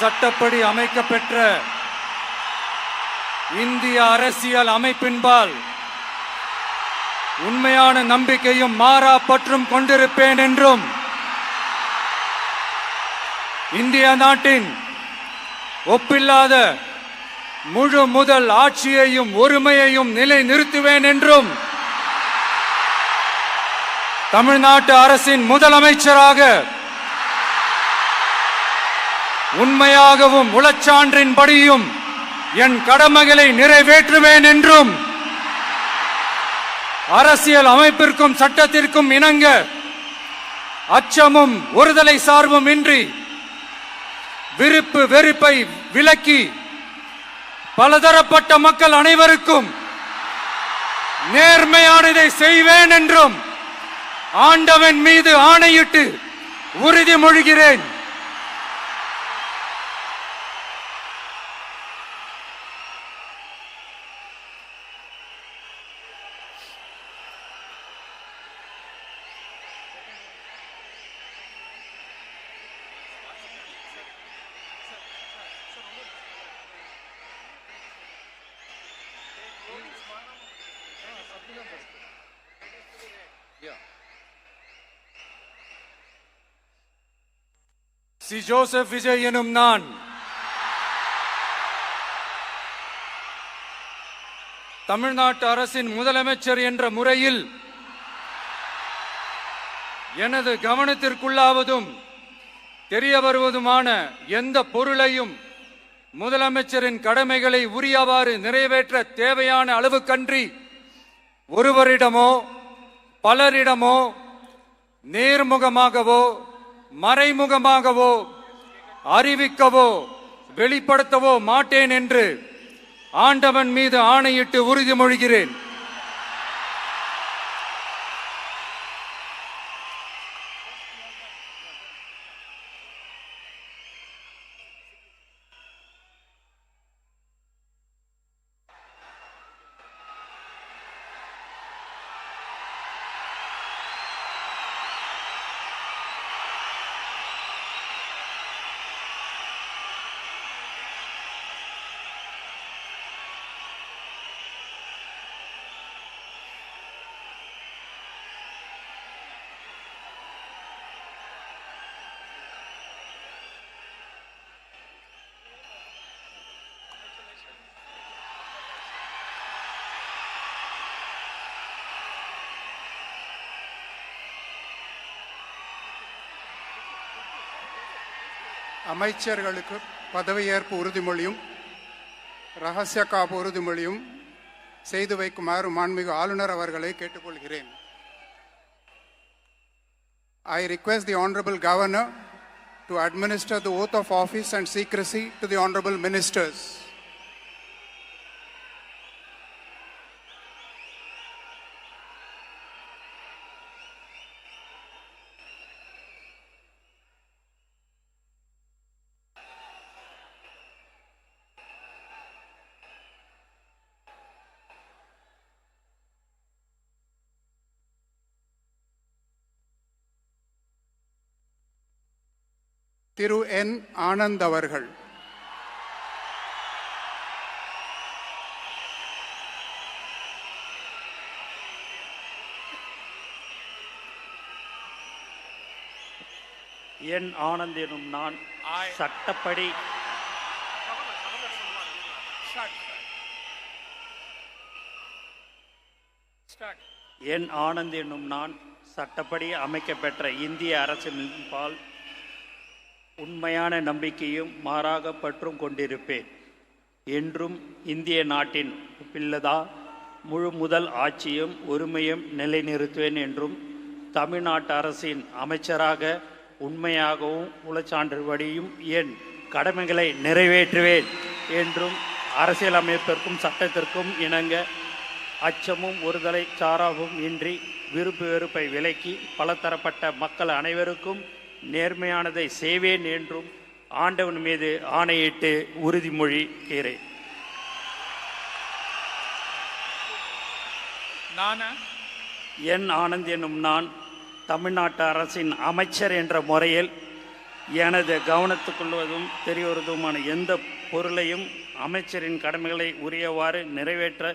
சட்டப்படி அமைக்கப்பெற்ற இந்திய அரசியல் அமைப்பின்பால் உண்மையான நம்பிக்கையும் மாறா பற்றும் கொண்டிருப்பேன் என்றும் இந்திய நாட்டின் ஒப்பில்லாத முழு முதல் ஆட்சியையும் ஒருமையையும் நிலை நிறுத்துவேன் என்றும் தமிழ்நாட்டு அரசின் முதலமைச்சராக உண்மையாகவும் உளச்சான்றின்படியும் என் கடமைகளை நிறைவேற்றுவேன் என்றும் அரசியல் அமைப்பிற்கும் சட்டத்திற்கும் இணங்க அச்சமும் ஒருதலை சார்பும் இன்றி விருப்பு வெறுப்பை விலக்கி பலதரப்பட்ட மக்கள் அனைவருக்கும் நேர்மையானதை செய்வேன் என்றும் ஆண்டவன் மீது ஆணையிட்டு உறுதிமொழிகிறேன். சி ஜோசப் விஜய் எனும் நான் தமிழ்நாட்டு அரசின் முதலமைச்சர் என்ற முறையில் எனது கவனத்திற்குள்ளாவதும் தெரிய வருவதுமான எந்த பொருளையும் முதலமைச்சரின் கடமைகளை உரியவாறு நிறைவேற்ற தேவையான அளவுக்கன்றி ஒருவரிடமோ பலரிடமோ நேர்முகமாகவோ மறைமுகமாகவோ அறிவிக்கவோ வெளிப்படுத்தவோ மாட்டேன் என்று ஆண்டவன் மீது ஆணையிட்டு உறுதிமொழிகிறேன். அமைச்சர்களுக்கு பதவியேற்பு உறுதிமொழியும் ரகசிய காப்பு உறுதிமொழியும் செய்து வைக்குமாறு மாண்புமிகு ஆளுநர் அவர்களை கேட்டுக்கொள்கிறேன். I request the Honorable Governor to administer the oath of office and secrecy to the Honorable Ministers. திரு என் ஆனந்த் அவர்கள். என் ஆனந்த் எனும் நான் சட்டப்படி என் ஆனந்த் எனும் நான் சட்டப்படி அமைக்கப்பெற்ற இந்திய அரசின்பால் உண்மையான நம்பிக்கையும் மாறாக பற்றும் கொண்டிருப்பேன் என்றும் இந்திய நாட்டின் ஒப்பில்லதா முழு முதல் ஆட்சியும் ஒருமையும் நிலைநிறுத்துவேன் என்றும் தமிழ்நாட்டு அரசின் அமைச்சராக உண்மையாகவும் உளச்சான்றுபடியும் என் கடமைகளை நிறைவேற்றுவேன் என்றும் அரசியலமைப்பிற்கும் சட்டத்திற்கும் இணங்க அச்சமும் ஒருதலை சாராவும் இன்றி விருப்பு வெறுப்பை விலக்கி பலதரப்பட்ட மக்கள் அனைவருக்கும் நேர்மையானதை செய்வேன் என்றும் ஆண்டவன் மீது ஆணையிட்டு உறுதிமொழிகிறேன். என் ஆனந்த் எனும் நான் தமிழ்நாட்டு அரசின் அமைச்சர் என்ற முறையில் எனது கவனத்துக்குள்வதும் தெரியவருவதுமான எந்த பொருளையும் அமைச்சரின் கடமைகளை உரியவாறு நிறைவேற்ற